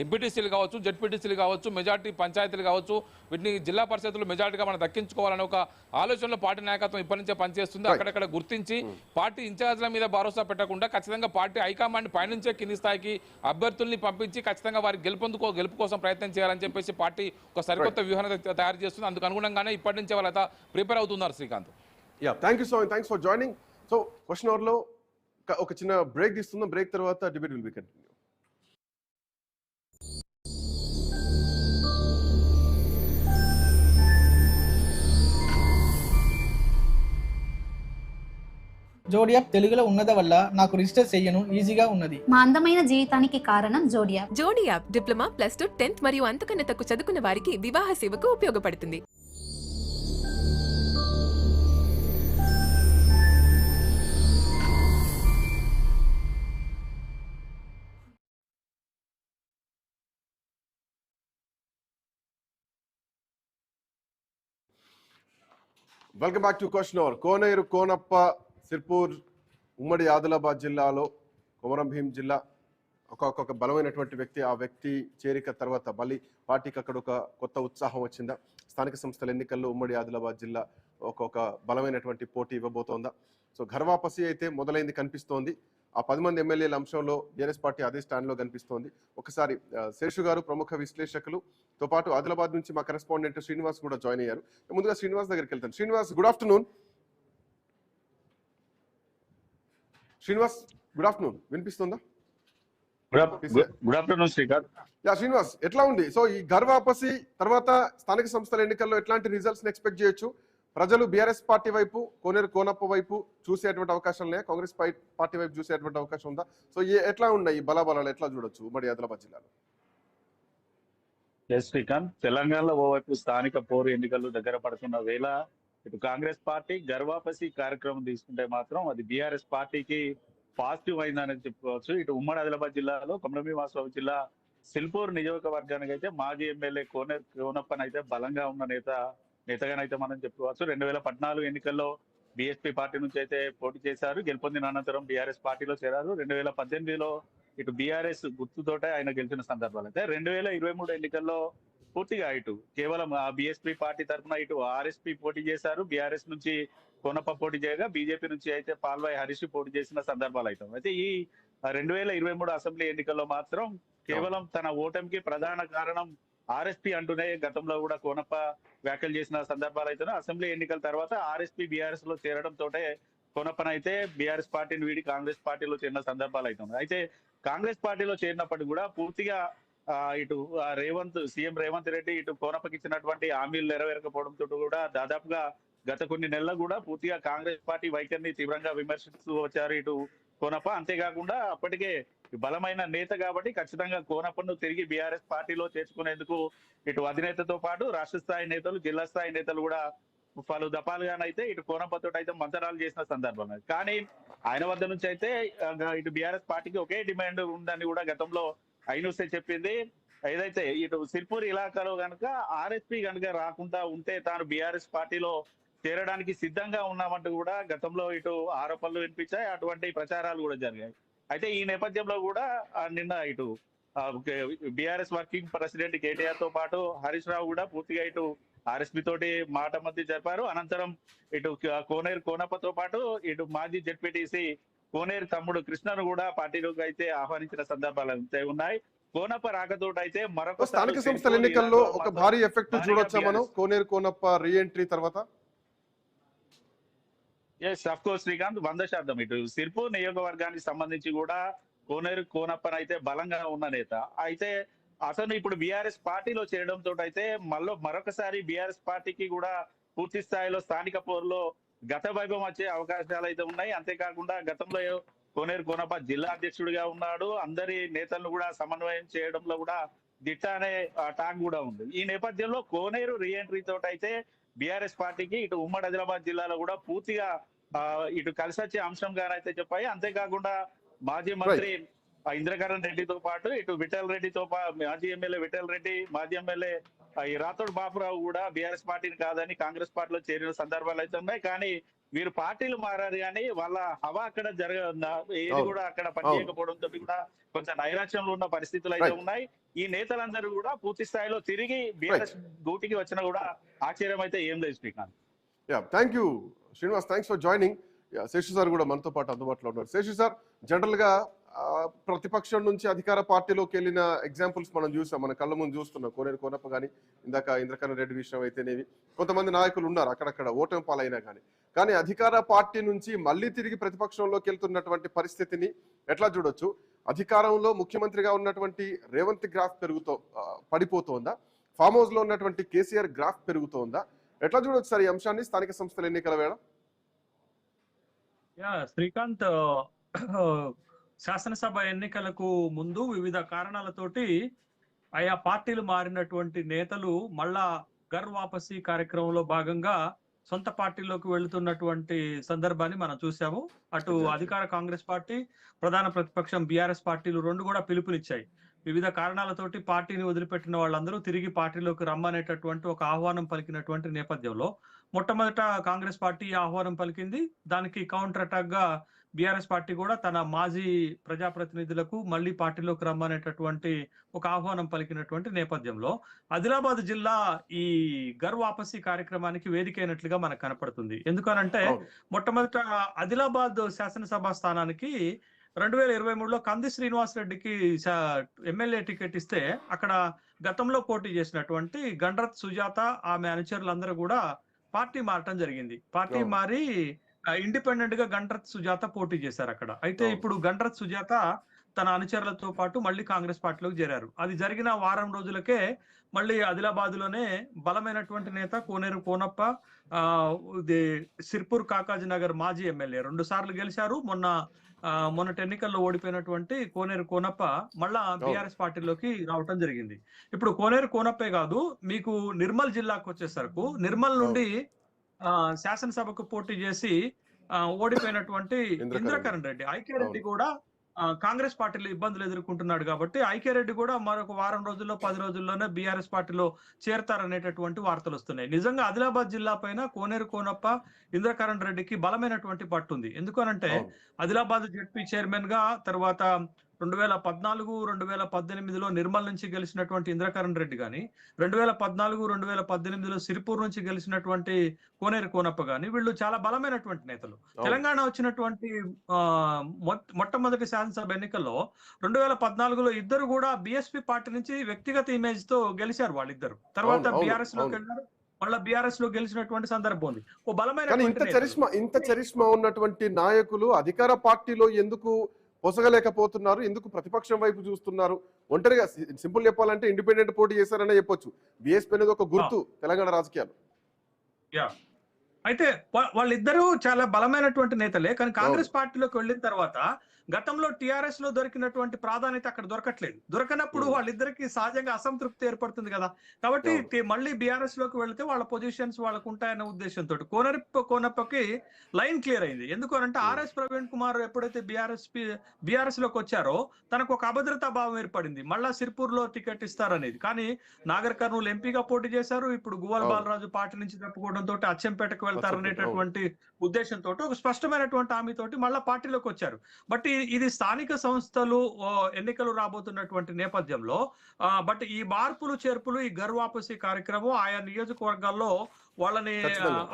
ఎంపీటీసీలు కావచ్చు, జెడ్పీటీసీలు కావచ్చు, మెజార్టీ పంచాయతీలు కావచ్చు, వీటిని జిల్లా పరిషత్తులు మెజార్టీగా మనం దక్కించుకోవాలనే ఒక ఆలోచనలో పార్టీ నాయకత్వం ఇప్పటి నుంచే పనిచేస్తుంది. అక్కడక్కడ గుర్తించి పార్టీ ఇన్ఛార్జ్ల మీద భరోసా పెట్టకుండా ఖచ్చితంగా పార్టీ హైకమాండ్ పైనుంచే కింది స్థాయికి అభ్యర్థుల్ని పంపించి ఖచ్చితంగా వారి గెలుపు కోసం ప్రయత్నం చేయాలని చెప్పేసి పార్టీ ఒక సరికొత్త వ్యూహాన్ని తయారు చేస్తుంది. అందుకు అనుగుణంగానే ఇప్పటి నుంచే వాళ్ళ ప్రిపేర్ అవుతున్నారు. Srikanth, thanks for joining. So question hour లో ఒక చిన్న బ్రేక్ తీసుకుందాం. బ్రేక్ తర్వాత debate will be continue. Jodi app తెలుగులో ఉన్నది వల్ల నాకు రిజిస్టర్ చెయ్యను ఈజీగా ఉన్నది. మా అందమైన జీవితానికి కారణం జోడి యాప్. జోడి యాప్ డిప్లొమా, +2, 10th మరియు అంతకన్నా తక్కువ చదువుకున్న వారికి వివాహ సేవకు ఉపయోగపడుతుంది. Welcome back to question hour. Koneru Konappa Sirpur ఉమ్మడి ఆదిలాబాద్ జిల్లాలో కొమరం భీం జిల్లా ఒక బలమైనటువంటి వ్యక్తి. ఆ వ్యక్తి చేరిక తర్వాత మళ్ళీ పార్టీకి అక్కడ ఒక కొత్త ఉత్సాహం వచ్చిందా? స్థానిక సంస్థల ఎన్నికల్లో ఉమ్మడి ఆదిలాబాద్ జిల్లా ఒక బలమైనటువంటి పోటీ ఇవ్వబోతోందా? సో ఘర్వాపసి అయితే మొదలైంది కనిపిస్తోంది. ఆ 10 మంది ఎమ్మెల్యేల అంశంలో బీఆర్ఎస్ పార్టీ అదే స్టాండ్లో కనిపిస్తోంది. ఒకసారి శేషు గారు ప్రముఖ విశ్లేషకులతో పాటు ఆదిలాబాద్ నుంచి మా కరెస్పాండెంట్ శ్రీనివాస్ కూడా జాయిన్ అయ్యారు. ముందుగా శ్రీనివాస్ దగ్గరికి వెళ్తాను. Srinivas, good afternoon. వినిపిస్తుందా? Good afternoon Srikanth. శ్రీనివాస్, ఎట్లా ఉంది? సో ఈ ఘర్వాపసి తర్వాత స్థానిక సంస్థల ఎన్నికల్లో ఎట్లాంటి రిజల్ట్స్ ఎక్స్పెక్ట్ చేయొచ్చు? ప్రజలు బీఆర్ఎస్ పార్టీ వైపు, కోనేరు కోనప్ప వైపు చూసేటువంటి అవకాశం లేదా కాంగ్రెస్ పార్టీ వైపు చూసేటువంటి అవకాశం ఉందా? సో ఎట్లా ఉన్నాయి ఈ బలాబలాలు ఎట్లా చూడొచ్చు ఉమ్మడి ఆదిలాబాద్ జిల్లాలో? శ్రీకాంత్, తెలంగాణలో ఓవైపు స్థానిక పోరు ఎన్నికలు దగ్గర పడుతున్న వేళ ఇటు కాంగ్రెస్ పార్టీ గర్వాపసి కార్యక్రమం తీసుకుంటే మాత్రం అది బీఆర్ఎస్ పార్టీకి పాజిటివ్ అయిందని చెప్పుకోవచ్చు. ఇటు ఉమ్మడి ఆదిలాబాద్ జిల్లాలో కొమరంభీం జిల్లా సిల్పూర్ నియోజకవర్గానికి అయితే మాజీ ఎమ్మెల్యే కోనేరు కోనప్పన్ అయితే బలంగా ఉన్న నేతగానైతే మనం చెప్పుకోవచ్చు. 2014 ఎన్నికల్లో బీఎస్పీ పార్టీ నుంచి అయితే పోటీ చేశారు. గెలుపొందిన అనంతరం బీఆర్ఎస్ పార్టీలో చేరారు. 2018లో ఇటు బీఆర్ఎస్ గుర్తుతోటే ఆయన గెలిచిన సందర్భాలు అయితే 2023 ఎన్నికల్లో పూర్తిగా ఇటు కేవలం బీఎస్పీ పార్టీ తరఫున ఇటు ఆర్ఎస్పీ పోటీ చేశారు. బీఆర్ఎస్ నుంచి కోనప్ప పోటీ చేయగా బీజేపీ నుంచి అయితే పాల్వాయి హరీష్ పోటీ చేసిన సందర్భాలు అయితే అయితే ఈ 2023 అసెంబ్లీ ఎన్నికల్లో మాత్రం కేవలం తన ఓటమికి ప్రధాన కారణం ఆర్ఎస్పీ అంటూనే గతంలో కూడా కోనప్ప వ్యాఖ్యలు చేసిన సందర్భాలు అయితే అసెంబ్లీ ఎన్నికల తర్వాత ఆర్ఎస్పీ బీఆర్ఎస్ లో చేరడం తోటే కోనప్పన అయితే బీఆర్ఎస్ పార్టీని వీడి కాంగ్రెస్ పార్టీలో చేరిన సందర్భాలు అయితే ఉన్నాయి. అయితే కాంగ్రెస్ పార్టీలో చేరినప్పటికీ కూడా పూర్తిగా ఇటు సీఎం రేవంత్ రెడ్డి ఇటు కోనప్పకి ఇచ్చినటువంటి హామీలు నెరవేరకపోవడంతో కూడా దాదాపుగా గత కొన్ని నెలలు కూడా పూర్తిగా కాంగ్రెస్ పార్టీ వైఖరిని తీవ్రంగా విమర్శిస్తూ వచ్చారు ఇటు కోనప్ప. అంతేకాకుండా అప్పటికే బలమైన నేత కాబట్టి ఖచ్చితంగా కోనప్పను తిరిగి బీఆర్ఎస్ పార్టీలో చేర్చుకునేందుకు ఇటు అధినేతతో పాటు రాష్ట్ర స్థాయి నేతలు, జిల్లా స్థాయి నేతలు కూడా పలు దఫాలుగానైతే ఇటు కోనప్పతో అయితే మంతనాలు చేసిన సందర్భం. కానీ ఆయన వద్ద నుంచి అయితే ఇటు బీఆర్ఎస్ పార్టీకి ఒకే డిమాండ్ ఉందని కూడా గతంలో ఐనూసే చెప్పింది. ఏదైతే ఇటు సిర్పూర్ ఇలాకాలో కనుక ఆర్ఎస్పీ కనుక రాకుండా ఉంటే తాను బీఆర్ఎస్ పార్టీలో చేరడానికి సిద్ధంగా ఉన్నామంటూ కూడా గతంలో ఇటు ఆరోపణలు వినిపించాయి, అటువంటి ప్రచారాలు కూడా జరిగాయి. అయితే ఈ నేపథ్యంలో కూడా నిన్న ఇటు బీఆర్ఎస్ వర్కింగ్ ప్రెసిడెంట్ కేటీఆర్ తో పాటు హరీష్ రావు కూడా పూర్తిగా ఇటు ఆర్ఎస్పీ తోటి మాట మధ్య జరిపారు. అనంతరం ఇటు కోనేరు కోనప్పతో పాటు ఇటు మాజీ జెడ్పీటీసీ కోనేరు తమ్ముడు కృష్ణను కూడా పార్టీలోకి అయితే ఆహ్వానించిన సందర్భాలు అయితే ఉన్నాయి. కోనప్ప రాకతోటి అయితే మరొక స్థానిక సంస్థల ఎన్నికల్లో ఒక భారీ ఎఫెక్ట్ చూడొచ్చా మనం కోనేరు కోనప్ప రీఎంట్రీ తర్వాత? ఎస్ అఫ్ కోర్స్ శ్రీకాంత్, 100% ఇటు సిర్పూర్ నియోజకవర్గానికి సంబంధించి కూడా కోనేరు కోనప్పన అయితే బలంగా ఉన్న నేత. అయితే అతను ఇప్పుడు బీఆర్ఎస్ పార్టీలో చేరడంతో అయితే మరొకసారి బీఆర్ఎస్ పార్టీకి కూడా పూర్తి స్థాయిలో స్థానిక పోరులో గత వైభవం వచ్చే అవకాశాలు అయితే ఉన్నాయి. అంతేకాకుండా గతంలో కోనేరు కోనప్ప జిల్లా అధ్యక్షుడిగా ఉన్నాడు, అందరి నేతలను కూడా సమన్వయం చేయడంలో కూడా దిట్ట అనే టాక్ కూడా ఉంది. ఈ నేపథ్యంలో కోనేరు రీఎంట్రీ తోటి అయితే బీఆర్ఎస్ పార్టీకి ఇటు ఉమ్మడి ఆదిలాబాద్ జిల్లాలో కూడా పూర్తిగా ఇటు కలిసి వచ్చే అంశంగానైతే చెప్పాయి. అంతేకాకుండా మాజీ మంత్రి ఇంద్రకరణ్ రెడ్డితో పాటు ఇటు విఠల్ రెడ్డితో మాజీ ఎమ్మెల్యే విఠల్ రెడ్డి, మాజీ ఎమ్మెల్యే ఈ రాథోడ్ బాపురావు కూడా బీఆర్ఎస్ పార్టీని కాదని కాంగ్రెస్ పార్టీలో చేరిన సందర్భాలు అయితే ఉన్నాయి. కానీ వీరు పార్టీలు మారారు కానీ వాళ్ళ హవా అక్కడ ఏది కూడా అక్కడ పనిచేయకపోవడంతో కూడా కొంచెం నైరాశ్యంలో ఉన్న పరిస్థితులు అయితే ఉన్నాయి. ఈ నేతలందరూ కూడా పూర్తి స్థాయిలో తిరిగి బీఆర్ఎస్ గూటికి వచ్చినా కూడా ఆశ్చర్యం అయితే ఏం లేదు Srikanth. Thank you Srinivas, thanks for joining. Seshu sir కూడా మనతో పాటు అందుబాటులో ఉన్నారు. శేషు సార్, జనరల్ గా ప్రతిపక్షం నుంచి అధికార పార్టీలోకి వెళ్ళిన ఎగ్జాంపుల్స్ మనం చూసాం, మన కళ్ళ ముందు చూస్తున్నాం. కోనేరు కోనప్ప కానీ, ఇందాక ఇంద్రకరణ్ రెడ్డి విషయం అయితేనేవి, కొంతమంది నాయకులు ఉన్నారు అక్కడక్కడ ఓటమి పాలైనా కానీ అధికార పార్టీ నుంచి మళ్ళీ తిరిగి ప్రతిపక్షంలోకి వెళ్తున్నటువంటి పరిస్థితిని ఎట్లా చూడొచ్చు? అధికారంలో ముఖ్యమంత్రిగా ఉన్నటువంటి రేవంత్ గ్రాఫ్ పడిపోతోందా? ఫామ్ హౌస్ లో ఉన్నటువంటి కేసీఆర్ గ్రాఫ్ పెరుగుతోందా? ఎట్లా చూడొచ్చు సార్ ఈ అంశాన్ని స్థానిక సంస్థల ఎన్నికల వేళ? శ్రీకాంత్, శాసనసభ ఎన్నికలకు ముందు వివిధ కారణాలతోటి ఆయా పార్టీలు మారినటువంటి నేతలు మళ్ళా ఘర్ వాపసీ కార్యక్రమంలో భాగంగా సొంత పార్టీలోకి వెళుతున్నటువంటి సందర్భాన్ని మనం చూసాము. అటు అధికార కాంగ్రెస్ పార్టీ, ప్రధాన ప్రతిపక్షం బీఆర్ఎస్ పార్టీలు రెండు కూడా పిలుపునిచ్చాయి. వివిధ కారణాలతోటి పార్టీని వదిలిపెట్టిన వాళ్ళందరూ తిరిగి పార్టీలోకి రమ్మనేటటువంటి ఒక ఆహ్వానం పలికినటువంటి నేపథ్యంలో మొట్టమొదట కాంగ్రెస్ పార్టీ ఆహ్వానం పలికింది. దానికి కౌంటర్ అటాక్ గా బీఆర్ఎస్ పార్టీ కూడా తన మాజీ ప్రజాప్రతినిధులకు మళ్ళీ పార్టీలోకి రమ్మనేటటువంటి ఒక ఆహ్వానం పలికినటువంటి నేపథ్యంలో ఆదిలాబాద్ జిల్లా ఈ ఘర్ వాపసీ కార్యక్రమానికి వేదిక అయినట్లుగా మనకు కనపడుతుంది. ఎందుకనంటే మొట్టమొదట ఆదిలాబాద్ శాసనసభ స్థానానికి 2023లో కంది శ్రీనివాస్ రెడ్డికి ఎమ్మెల్యే టికెట్ ఇస్తే అక్కడ గతంలో పోటీ చేసినటువంటి గండ్రత్ సుజాత, ఆమె అనుచరులందరూ కూడా పార్టీ మారటం జరిగింది. పార్టీ మారి ఇండిపెండెంట్ గా గండ్రత్ సుజాత పోటీ చేశారు అక్కడ. అయితే ఇప్పుడు గండ్రత్ సుజాత తన అనుచరులతో పాటు మళ్ళీ కాంగ్రెస్ పార్టీలోకి చేరారు. అది జరిగిన వారం రోజులకే మళ్ళీ ఆదిలాబాద్ లోనే బలమైనటువంటి నేత కోనేరు కోనప్ప, సిర్పూర్ కాకాజీ నగర్ మాజీ ఎమ్మెల్యే 2 సార్లు గెలిచారు. మొన్నటి ఎన్నికల్లో ఓడిపోయినటువంటి కోనేరు కోనప్ప మళ్ళా బీఆర్ఎస్ పార్టీలోకి రావటం జరిగింది. ఇప్పుడు కోనేరు కోనప్పే కాదు, మీకు నిర్మల్ జిల్లాకు వచ్చేసరికి నిర్మల్ నుండి శాసనసభకు పోటీ చేసి ఓడిపోయినటువంటి ఇంద్రకరణ్ రెడ్డి, ఐకే రెడ్డి కూడా కాంగ్రెస్ పార్టీలో ఇబ్బందులు ఎదుర్కొంటున్నాడు కాబట్టి ఐకే రెడ్డి కూడా మరొక వారం రోజుల్లో 10 రోజుల్లోనే బీఆర్ఎస్ పార్టీలో చేరతారనేటటువంటి వార్తలు వస్తున్నాయి. నిజంగా ఆదిలాబాద్ జిల్లా పైన కోనేరు కోనప్ప, ఇంద్రకరణ్ రెడ్డికి బలమైనటువంటి పట్టు ఉంది. ఎందుకనంటే ఆదిలాబాద్ జెడ్పీ చైర్మన్ గా తర్వాత 2014, 2018లో నిర్మల్ నుంచి గెలిచినటువంటి ఇంద్రకరణ్ రెడ్డి గాని, 2014, 2018లో సిరిపూర్ నుంచి గెలిచినటువంటి కోనేరు కోనప్ప గాని, వీళ్ళు చాలా బలమైనటువంటి నేతలు. తెలంగాణ వచ్చినటువంటి మొట్టమొదటి శాసనసభ ఎన్నికల్లో 2014లో ఇద్దరు కూడా బీఎస్పీ పార్టీ నుంచి వ్యక్తిగత ఇమేజ్ తో గెలిచారు వాళ్ళిద్దరు. తర్వాత బీఆర్ఎస్ లోకి వెళ్ళారు. మళ్ళీ బీఆర్ఎస్ లో గెలిచినటువంటి సందర్భం ఉంది. ఓ కానీ బలమైనటువంటి ఇంత చరిష్మా ఉన్నటువంటి నాయకులు అధికార పార్టీలో ఎందుకు పొసగలేకపోతున్నారు? ఎందుకు ప్రతిపక్షం వైపు చూస్తున్నారు? ఒంటరిగా సింపుల్ చెప్పాలంటే ఇండిపెండెంట్ పోటీ చేశారనే చెప్పొచ్చు. బీఎస్పీ అనేది ఒక గుర్తు తెలంగాణ రాజకీయాలు. అయితే వాళ్ళిద్దరూ చాలా బలమైనటువంటి నేతలే. కానీ కాంగ్రెస్ పార్టీలోకి వెళ్ళిన తర్వాత గతంలో టిఆర్ఎస్ లో దొరికినటువంటి ప్రాధాన్యత అక్కడ దొరకనప్పుడు వాళ్ళిద్దరికి సహజంగా అసంతృప్తి ఏర్పడుతుంది కదా. కాబట్టి మళ్ళీ బీఆర్ఎస్ లోకి వెళ్తే వాళ్ళ పొజిషన్స్ వాళ్ళకు ఉంటాయన్న ఉద్దేశంతో కోనప్పకి లైన్ క్లియర్ అయింది. ఎందుకు అంటే ఆర్ఎస్ ప్రవీణ్ కుమార్ ఎప్పుడైతే బీఆర్ఎస్ లోకి వచ్చారో తనకు ఒక అభద్రతా భావం ఏర్పడింది. మళ్ళా సిర్పూర్ లో టికెట్ ఇస్తారనేది. కానీ నాగర్ కర్నూలు ఎంపీగా పోటీ చేశారు. ఇప్పుడు గువ్వల బాలరాజు పార్టీ నుంచి తప్పుకోవడంతో అచ్చంపేటకు వెళ్తారనేటటువంటి ఉద్దేశంతో ఒక స్పష్టమైనటువంటి హామీతోటి మళ్ళా పార్టీలోకి వచ్చారు. బట్ ఇది స్థానిక సంస్థలు ఎన్నికలు రాబోతున్నటువంటి నేపథ్యంలో బట్ ఈ మార్పులు చేర్పులు, ఈ ఘర్ వాపసీ కార్యక్రమం ఆయా నియోజకవర్గాల్లో వాళ్ళని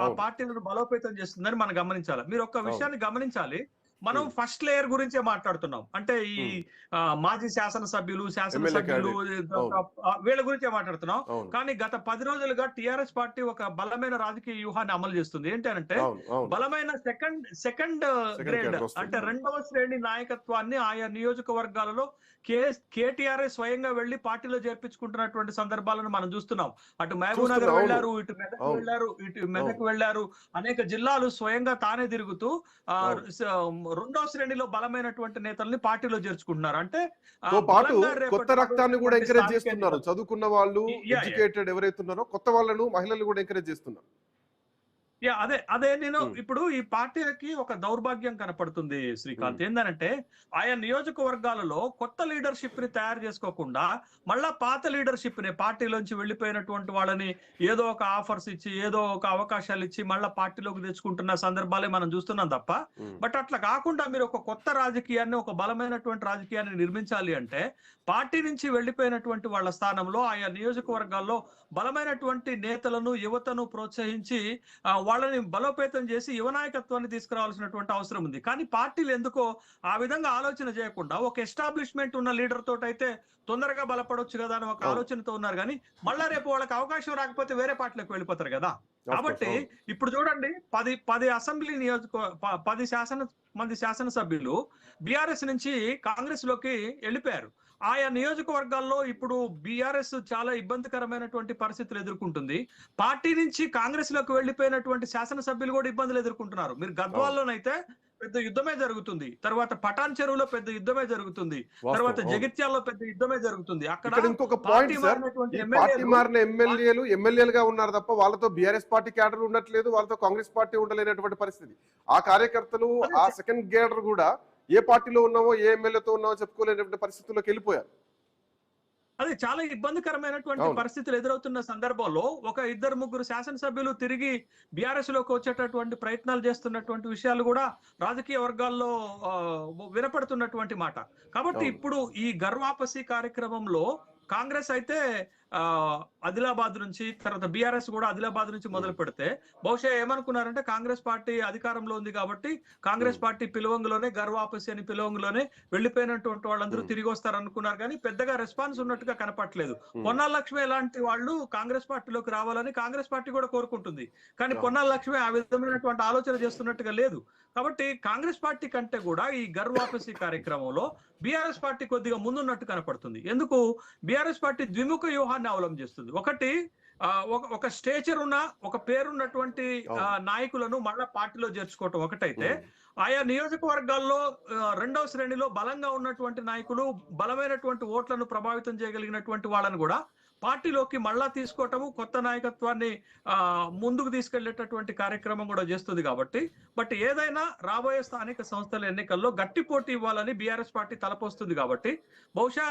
ఆ పార్టీలను బలోపేతం చేస్తుందని మనం గమనించాలి. మీరు ఒక్క విషయాన్ని గమనించాలి. మనం ఫస్ట్ లేయర్ గురించే మాట్లాడుతున్నాం. అంటే ఈ మాజీ శాసనసభ్యులు వీళ్ళ గురించే మాట్లాడుతున్నాం. కానీ గత 10 రోజులుగా టిఆర్ఎస్ పార్టీ ఒక బలమైన రాజకీయ వ్యూహాన్ని అమలు చేస్తుంది. ఏంటంటే బలమైన సెకండ్ గ్రేడ్ అంటే 2వ శ్రేణి నాయకత్వాన్ని ఆయా నియోజకవర్గాలలో కేటీఆర్ స్వయంగా వెళ్లి పార్టీలో చేర్పించుకుంటున్నటువంటి సందర్భాలను మనం చూస్తున్నాం. అటు మహబూబ్ నగర్ వెళ్లారు, ఇటు మెదక్ వెళ్లారు. అనేక జిల్లాలు స్వయంగా తానే తిరుగుతూ 2వ శ్రేణిలో బలమైనటువంటి నేతల్ని పార్టీలో చేర్చుకుంటున్నారు. అంటే కొత్త రక్తాన్ని కూడా ఎంకరేజ్ చేస్తున్నారు. చదువుకున్న వాళ్ళు, ఎడ్యుకేటెడ్ ఎవరైతే ఉన్నారో కొత్త వాళ్ళను, మహిళలు కూడా ఎంకరేజ్ చేస్తున్నారు. అదే నేను ఇప్పుడు ఈ పార్టీలకి ఒక దౌర్భాగ్యం కనపడుతుంది శ్రీకాంత్. ఏంటంటే ఆయా నియోజకవర్గాలలో కొత్త లీడర్షిప్ ని తయారు చేసుకోకుండా మళ్ళా పాత లీడర్షిప్ ని పార్టీలోంచి వెళ్ళిపోయినటువంటి వాళ్ళని ఏదో ఒక ఆఫర్స్ ఇచ్చి, ఏదో ఒక అవకాశాలు ఇచ్చి మళ్ళా పార్టీలోకి తెచ్చుకుంటున్న సందర్భాలే మనం చూస్తున్నాం తప్ప. బట్ అట్లా కాకుండా మీరు ఒక కొత్త రాజకీయాన్ని, ఒక బలమైనటువంటి రాజకీయాన్ని నిర్మించాలి అంటే పార్టీ నుంచి వెళ్ళిపోయినటువంటి వాళ్ళ స్థానంలో ఆయా నియోజకవర్గాల్లో బలమైనటువంటి నేతలను, యువతను ప్రోత్సహించి వాళ్ళని బలోపేతం చేసి యువ నాయకత్వాన్ని తీసుకురావాల్సినటువంటి అవసరం ఉంది. కానీ పార్టీలు ఎందుకో ఆ విధంగా ఆలోచన చేయకుండా ఒక ఎస్టాబ్లిష్మెంట్ ఉన్న లీడర్ తోటి అయితే తొందరగా బలపడొచ్చు కదా అని ఒక ఆలోచనతో ఉన్నారు. కానీ మళ్ళా రేపు వాళ్ళకి అవకాశం రాకపోతే వేరే పార్టీలకు వెళ్ళిపోతారు కదా. కాబట్టి ఇప్పుడు చూడండి, 10 అసెంబ్లీ 10 మంది శాసనసభ్యులు బీఆర్ఎస్ నుంచి కాంగ్రెస్ లోకి వెళ్ళిపోయారు. ఆయా నియోజకవర్గాల్లో ఇప్పుడు బీఆర్ఎస్ చాలా ఇబ్బందికరమైనటువంటి పరిస్థితులు ఎదుర్కొంటుంది. పార్టీ నుంచి కాంగ్రెస్ లోకి వెళ్లిపోయినటువంటి శాసనసభ్యులు కూడా ఇబ్బందులు ఎదుర్కొంటున్నారు. మీరు గద్వాల్లోనైతే పెద్ద యుద్ధమే జరుగుతుంది, తర్వాత పటాన్ చెరువులో పెద్ద యుద్ధమే జరుగుతుంది, తర్వాత జగిత్యాల్లో పెద్ద యుద్ధమే జరుగుతుంది. అక్కడ ఇంకొక పాయింట్ సార్, పార్టీ మారిన ఎమ్మెల్యేలుగా ఉన్నారు తప్ప వాళ్ళతో బీఆర్ఎస్ పార్టీ క్యాడర్ ఉండట్లేదు, వాళ్ళతో కాంగ్రెస్ పార్టీ ఉండలేనటువంటి పరిస్థితి. ఆ కార్యకర్తలు, ఆ సెకండ్ క్యాడర్ కూడా ఏ పార్టీలో ఉన్నామో, ఏ ఎమ్మెల్యేతో ఉన్నామో చెప్పుకోలేనటువంటి పరిస్థితుల్లోకి వెళ్ళిపోయారు. అది చాలా ఇబ్బందికరమైనటువంటి పరిస్థితులు ఎదురవుతున్న సందర్భంలో ఒక 2-3 శాసనసభ్యులు తిరిగి బీఆర్ఎస్ లోకి వచ్చేటటువంటి ప్రయత్నాలు చేస్తున్నటువంటి విషయాలు కూడా రాజకీయ వర్గాల్లో వినపడుతున్నటువంటి మాట. కాబట్టి ఇప్పుడు ఈ ఘర్ వాపసీ కార్యక్రమంలో కాంగ్రెస్ అయితే ఆదిలాబాద్ నుంచి, తర్వాత బీఆర్ఎస్ కూడా ఆదిలాబాద్ నుంచి మొదలు పెడితే బహుశా ఏమనుకున్నారంటే కాంగ్రెస్ పార్టీ అధికారంలో ఉంది కాబట్టి కాంగ్రెస్ పార్టీ పిలువంగులోనే ఘర్ వాపసీ అని పిలువంగులోనే వెళ్లిపోయినటువంటి వాళ్ళందరూ తిరిగి వస్తారు అనుకున్నారు. కానీ పెద్దగా రెస్పాన్స్ ఉన్నట్టుగా కనపట్లేదు. పొన్నాల లక్ష్మి లాంటి వాళ్ళు కాంగ్రెస్ పార్టీలోకి రావాలని కాంగ్రెస్ పార్టీ కూడా కోరుకుంటుంది. కానీ పొన్నాల లక్ష్మి ఆ విధమైనటువంటి ఆలోచన చేస్తున్నట్టుగా లేదు. కాబట్టి కాంగ్రెస్ పార్టీ కంటే కూడా ఈ ఘర్ వాపసీ కార్యక్రమంలో బీఆర్ఎస్ పార్టీ కొద్దిగా ముందున్నట్టు కనపడుతుంది. ఎందుకు? బీఆర్ఎస్ పార్టీ ద్విముఖ వ్యూహాన్ని అవలంబిస్తుంది. ఒకటి, ఒక స్టేచర్ ఉన్న, ఒక పేరున్నటువంటి నాయకులను మళ్ళా పార్టీలో చేర్చుకోవటం ఒకటైతే, ఆయా నియోజకవర్గాల్లో 2వ శ్రేణిలో బలంగా ఉన్నటువంటి నాయకులు, బలమైనటువంటి ఓట్లను ప్రభావితం చేయగలిగినటువంటి వాళ్ళని కూడా పార్టీలోకి మళ్ళా తీసుకోవటము, కొత్త నాయకత్వాన్ని ముందుకు తీసుకెళ్లేటటువంటి కార్యక్రమం కూడా చేస్తుంది. కాబట్టి బట్ ఏదైనా రాబోయే స్థానిక సంస్థల ఎన్నికల్లో గట్టి పోటీ ఇవ్వాలని బీఆర్ఎస్ పార్టీ తలపోస్తుంది. కాబట్టి బహుశా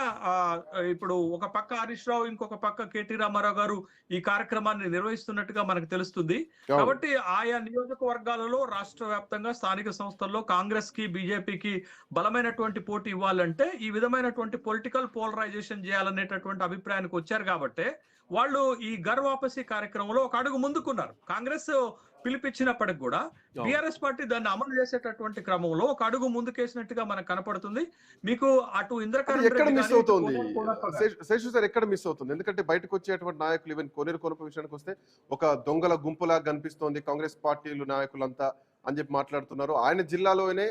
ఇప్పుడు ఒక పక్క హరీష్ రావు, ఇంకొక పక్క కేటీ రామారావు గారు ఈ కార్యక్రమాన్ని నిర్వహిస్తున్నట్టుగా మనకు తెలుస్తుంది. కాబట్టి ఆయా నియోజకవర్గాలలో రాష్ట్ర వ్యాప్తంగా స్థానిక సంస్థల్లో కాంగ్రెస్ కి, బీజేపీకి బలమైనటువంటి పోటీ ఇవ్వాలంటే ఈ విధమైనటువంటి పొలిటికల్ పోలరైజేషన్ చేయాలనేటటువంటి అభిప్రాయానికి వచ్చారు. కాబట్టి వాళ్ళు ఈ ఘర్ వాపసీ కార్యక్రమంలో ఒక అడుగు ముందుకున్నారు. కాంగ్రెస్ పిలిపించినప్పటికి కూడా బీఆర్ఎస్ పార్టీ దాన్ని అమలు చేసేటటువంటి క్రమంలో ఒక అడుగు ముందుకేసినట్టుగా మనకు కనపడుతుంది. మీకు అటు ఇంద్రకరణ్ ఎక్కడ రెడ్డి మిస్ గాని, ఇటు అవుతోంది కోనేరు కోనప్ప గాని. శేషు సార్, ఎక్కడ మిస్ అవుతుంది? ఎందుకంటే బయటకు వచ్చేటువంటి నాయకులు ఈవెన్ కోనేరు కోనప్ప విషయానికి వస్తే ఒక దొంగల గుంపులా కనిపిస్తోంది కాంగ్రెస్ పార్టీలు నాయకులంతా అని చెప్పి మాట్లాడుతున్నారు. ఆయన జిల్లాలోనే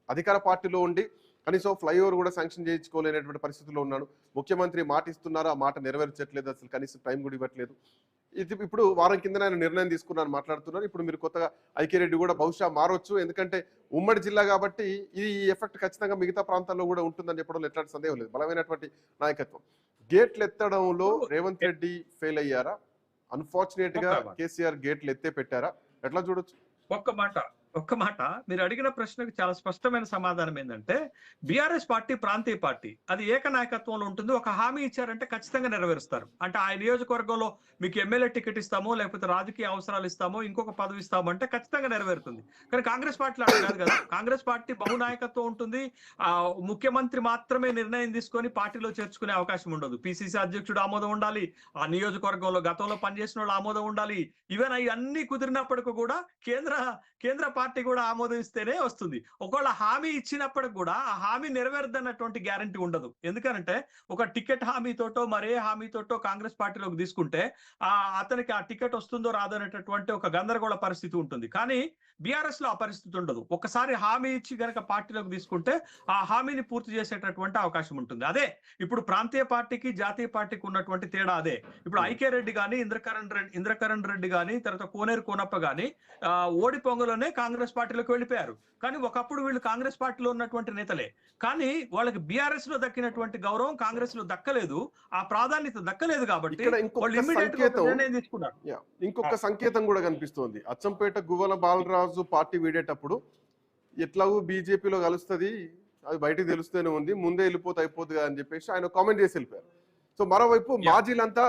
అధికార పార్టీలో ఉండి కనీసం ఫ్లైఓవర్ కూడా శాంక్షన్ చేయించుకోలేనటువంటి పరిస్థితుల్లో ఉన్నాడు. ముఖ్యమంత్రి మాట ఇస్తున్నారు, ఆ మాట నెరవేర్చట్లేదు, అసలు కనీసం టైం కూడా ఇవ్వట్లేదు. ఇది ఇప్పుడు వారం కింద ఆయన నిర్ణయం తీసుకున్నాను మాట్లాడుతున్నారు. ఇప్పుడు మీరు కొత్తగా ఐక్యరెడ్డి కూడా బహుశా మారొచ్చు, ఎందుకంటే ఉమ్మడి జిల్లా కాబట్టి ఈ ఎఫెక్ట్ ఖచ్చితంగా మిగతా ప్రాంతాల్లో కూడా ఉంటుందని చెప్పడంలో ఎట్లాంటి సందేహం లేదు. బలమైనటువంటి నాయకత్వం. గేట్లు ఎత్తడంలో రేవంత్ రెడ్డి ఫెయిల్ అయ్యారా? అన్ఫార్చునేట్ గా కేసీఆర్ గేట్లు ఎత్తే పెట్టారా? ఎట్లా చూడొచ్చు? ఒక్క మాట మీరు అడిగిన ప్రశ్నకు చాలా స్పష్టమైన సమాధానం ఏంటంటే, బీఆర్ఎస్ పార్టీ ప్రాంతీయ పార్టీ, అది ఏకనాయకత్వంలో ఉంటుంది. ఒక హామీ ఇచ్చారంటే ఖచ్చితంగా నెరవేరుస్తారు. అంటే ఆ నియోజకవర్గంలో మీకు ఎమ్మెల్యే టికెట్ ఇస్తామో, లేకపోతే రాజకీయ అవసరాలు ఇస్తామో, ఇంకొక పదవి ఇస్తామో అంటే ఖచ్చితంగా నెరవేరుతుంది. కానీ కాంగ్రెస్ పార్టీలో అలా కాదు కదా. కాంగ్రెస్ పార్టీ బహునాయకత్వం ఉంటుంది. ముఖ్యమంత్రి మాత్రమే నిర్ణయం తీసుకొని పార్టీలో చేర్చుకునే అవకాశం ఉండదు. పిసిసి అధ్యక్షుడు ఆమోదం ఉండాలి, ఆ నియోజకవర్గంలో గతంలో పనిచేసిన వాళ్ళు ఆమోదం ఉండాలి. ఈవెన్ అన్ని కుదిరినప్పటికీ కూడా కేంద్ర పార్టీ కూడా ఆమోదిస్తేనే వస్తుంది. ఒకవేళ హామీ ఇచ్చినప్పటికి కూడా ఆ హామీ నెరవేరదన్నటువంటి గ్యారంటీ ఉండదు. ఎందుకంటే ఒక టికెట్ హామీతోటో మరే హామీతోటో కాంగ్రెస్ పార్టీలోకి తీసుకుంటే అతనికి ఆ టికెట్ వస్తుందో రాదో అనేటటువంటి ఒక గందరగోళ పరిస్థితి ఉంటుంది. కానీ బీఆర్ఎస్ లో ఆ పరిస్థితి ఉండదు. ఒకసారి హామీ ఇచ్చి గనక పార్టీలోకి తీసుకుంటే ఆ హామీని పూర్తి చేసేటటువంటి అవకాశం ఉంటుంది. అదే ఇప్పుడు ప్రాంతీయ పార్టీకి జాతీయ పార్టీకి ఉన్నటువంటి తేడా అదే. ఇప్పుడు ఐకే రెడ్డి గాని, ఇంద్రకరణ్ రెడ్డి గాని, తర్వాత కోనేరు కోనప్ప గాని ఓడి పొంగలోనే కాంగ్రెస్ పార్టీలోకి వెళ్ళిపోయారు. కానీ ఒకప్పుడు వీళ్ళు కాంగ్రెస్ పార్టీలో ఉన్నటువంటి నేతలే. కానీ వాళ్ళకి బీఆర్ఎస్ లో దక్కినటువంటి గౌరవం కాంగ్రెస్ లో దక్కలేదు, ఆ ప్రాధాన్యత దక్కలేదు. కాబట్టి ఇంకొక సంకేతం కూడా కనిపిస్తోంది. అచ్చంపేట గువ్వల బాలరాజు పార్టీ వీడేటప్పుడు ఎట్లాగూ బీజేపీలో కలుస్తుంది, అది బయటకు తెలుస్తూనే ఉంది, ముందే వెళ్ళిపోతే అయిపోతుంది అని చెప్పేసి ఆయన కామెంట్ చేసి వెళ్ళిపోయారు. సో మరోవైపు మాజీలంతా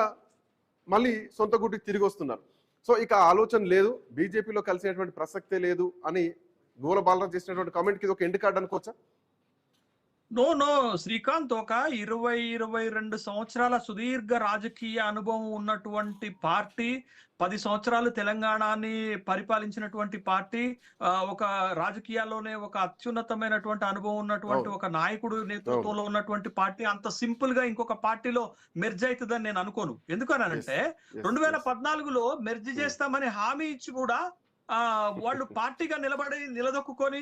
మళ్ళీ సొంత గుడికి తిరిగి వస్తున్నారు. సో ఇక ఆలోచన లేదు, బీజేపీలో కలిసేటువంటి ప్రసక్తే లేదు అని గువ్వల బాలరాజు చేసినటువంటి కామెంట్ కి ఇది ఒక ఎండ్ కార్డ్ అనుకోవచ్చా? నో శ్రీకాంత్, ఒక 22 సంవత్సరాల సుదీర్ఘ రాజకీయ అనుభవం ఉన్నటువంటి పార్టీ, 10 సంవత్సరాలు తెలంగాణని పరిపాలించినటువంటి పార్టీ, ఒక రాజకీయాల్లోనే ఒక అత్యున్నతమైనటువంటి అనుభవం ఉన్నటువంటి ఒక నాయకుడు నేతృత్వంలో ఉన్నటువంటి పార్టీ అంత సింపుల్ గా ఇంకొక పార్టీలో మెర్జ్ అవుతుందని నేను అనుకోను. ఎందుకనంటే 2014లో మెర్జ్ చేస్తామని హామీ ఇచ్చి కూడా వాళ్ళు పార్టీగా నిలదొక్కుని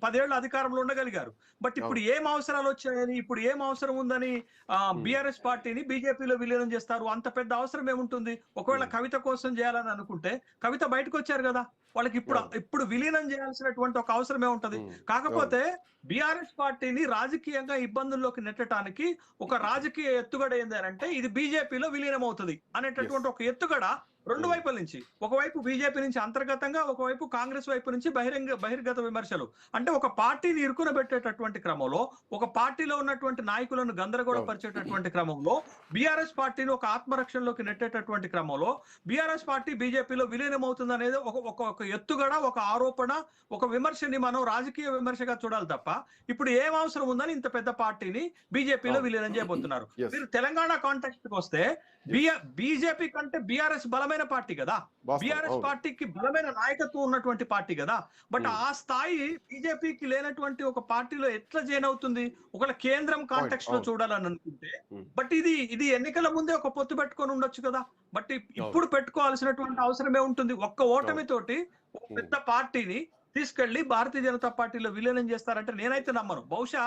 10 ఏళ్ళు అధికారంలో ఉండగలిగారు. బట్ ఇప్పుడు ఏం అవసరాలు వచ్చాయని, ఇప్పుడు ఏం అవసరం ఉందని బీఆర్ఎస్ పార్టీని బీజేపీలో విలీనం చేస్తారు? అంత పెద్ద అవసరం ఏముంటుంది? ఒకవేళ కవిత కోసం చేయాలని అనుకుంటే కవిత బయటకు వచ్చారు కదా, వాళ్ళకి ఇప్పుడు విలీనం చేయాల్సినటువంటి ఒక అవసరం ఏముంటది? కాకపోతే బీఆర్ఎస్ పార్టీని రాజకీయంగా ఇబ్బందుల్లోకి నెట్టడానికి ఒక రాజకీయ ఎత్తుగడ ఏంటంటే ఇది బీజేపీలో విలీనం అవుతుంది అనేటటువంటి ఒక ఎత్తుగడ రెండు వైపుల నుంచి, ఒకవైపు బీజేపీ నుంచి అంతర్గతంగా, ఒకవైపు కాంగ్రెస్ వైపు నుంచి బహిర్గత విమర్శలు. అంటే ఒక పార్టీని ఇరుకునబెట్టేటటువంటి క్రమంలో, ఒక పార్టీలో ఉన్నటువంటి నాయకులను గందరగోళపరిచేటటువంటి క్రమంలో, బీఆర్ఎస్ పార్టీని ఒక ఆత్మరక్షణలోకి నెట్టేటటువంటి క్రమంలో బీఆర్ఎస్ పార్టీ బీజేపీలో విలీనం అవుతుంది అనేది ఒక ఎత్తుగడ, ఒక ఆరోపణ, ఒక విమర్శని మనం రాజకీయ విమర్శగా చూడాలి తప్ప ఇప్పుడు ఏం అవసరం ఉందని ఇంత పెద్ద పార్టీని బీజేపీలో విలీనం చేయబోతున్నారు. మీరు తెలంగాణ కాంటెక్స్ట్ కి వస్తే బీజేపీ కంటే బీఆర్ఎస్ బలమైన పార్టీ కదా, బీఆర్ఎస్ పార్టీకి బలమైన నాయకత్వం ఉన్నటువంటి పార్టీ కదా. బట్ ఆ స్థాయి బీజేపీకి లేనటువంటి ఒక పార్టీలో ఎట్లా జాయిన్ అవుతుంది? ఒకవేళ కేంద్రం కాంటెక్స్ట్ లో చూడాలని అనుకుంటే, బట్ ఇది ఎన్నికల ముందే ఒక పొత్తు పెట్టుకొని ఉండొచ్చు కదా. బట్ ఇప్పుడు పెట్టుకోవాల్సినటువంటి అవసరమే ఉంటుంది. ఒక్క ఓటమితోటి ఒక పెద్ద పార్టీని తీసుకెళ్లి భారతీయ జనతా పార్టీలో విలీనం చేస్తారంటే నేనైతే నమ్మను. బహుశా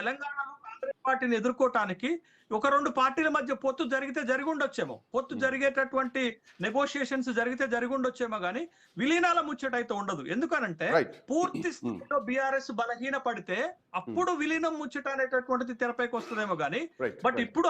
తెలంగాణలో కాంగ్రెస్ పార్టీని ఎదుర్కోవటానికి ఒక 2 పార్టీల మధ్య పొత్తు జరిగి ఉండొచ్చేమో, పొత్తు జరిగేటటువంటి నెగోషియేషన్స్ జరిగి ఉండొచ్చేమో, కానీ విలీనాల ముచ్చట అయితే ఉండదు. ఎందుకనంటే పూర్తి స్థితిలో బీఆర్ఎస్ బలహీన పడితే అప్పుడు విలీనం ముచ్చట అనేటటువంటిది తెరపైకి వస్తుందేమో కానీ, బట్ ఇప్పుడు